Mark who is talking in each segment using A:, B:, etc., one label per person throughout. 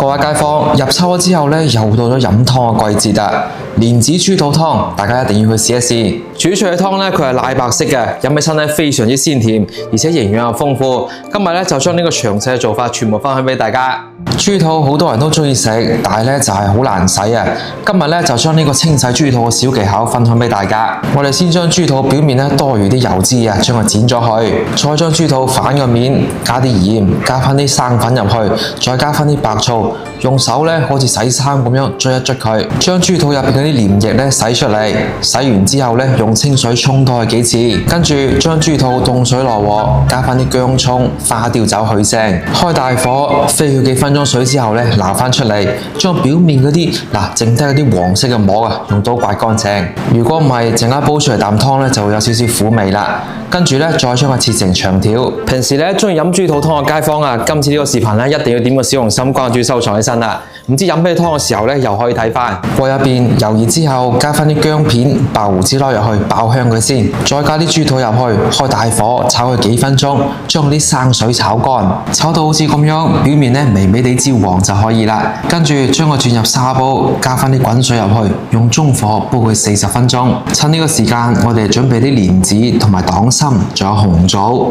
A: 各位街坊，入秋咗之後咧，又到咗飲湯嘅季節啦。蓮子豬肚湯，大家一定要去試一試。煮出嘅湯咧，佢係奶白色嘅，飲起身咧非常之鮮甜，而且營養又豐富。今日咧就將呢個詳細嘅做法全部分享俾大家。豬肚好多人都中意食，但係咧就係好難洗啊。今日咧就將呢個清洗豬肚嘅小技巧分享俾大家。我哋先將豬肚表面咧多餘啲油脂啊，將佢剪咗去，再將豬肚反個面，加啲鹽，加翻啲生粉入去，再加翻啲白醋，用手咧好似洗衫咁樣捽一捽佢，將豬肚入邊嗰啲黏液咧洗出嚟。洗完之後咧，用清水沖多佢幾次，跟住將豬肚凍水落鑊，加翻啲薑葱、花雕酒去腥，開大火飛佢幾分鐘水之後咧，撈翻出嚟，將表面嗰啲剩低嗰啲黃色嘅膜啊，用刀刮乾淨。如果唔係，陣間煲出嚟啖湯咧就會有少少苦味啦。跟住咧，再將佢切成長條。平時咧中意飲豬肚湯嘅街坊啊，今次呢個視頻咧一定要點個小紅心關注收藏起身啦。唔知飲咩湯嘅時候咧，又可以睇翻。鍋入邊油熱之後，加翻啲薑片、白胡子撈入去爆香佢先，再加啲豬肚入去，開大火炒佢幾分鐘，將啲生水炒乾，炒到好似咁樣，表面咧微微地焦黃就可以啦。跟住將佢轉入砂煲，加翻啲滾水入去，用中火煲佢40分鐘。趁呢個時間，我哋準備啲蓮子同埋黨參，仲有紅棗。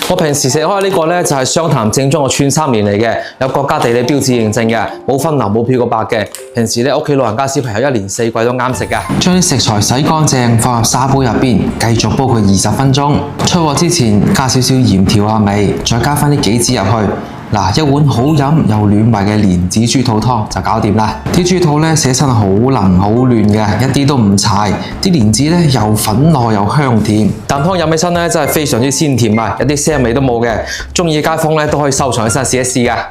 A: 我平時食開呢個咧就係湘潭正宗嘅串三蓮嚟嘅，有國家地理標誌認證嘅，冇分流冇漂過白嘅。平時咧屋企老人家小朋友一年4季都啱食噶。將啲食材洗乾淨，放入砂煲入邊，繼續煲佢20分鐘。出鍋之前加少少鹽調下味，再加翻啲杞子入去。一碗好飲又暖胃嘅蓮子豬肚湯就搞掂啦！啲豬肚咧寫身好腍好嫩嘅，一啲都唔柴。啲蓮子咧又粉糯又香甜，啖湯飲起身咧真係非常之鮮甜啊，一啲腥味都冇嘅。中意嘅街坊咧都可以收藏起身試一試噶。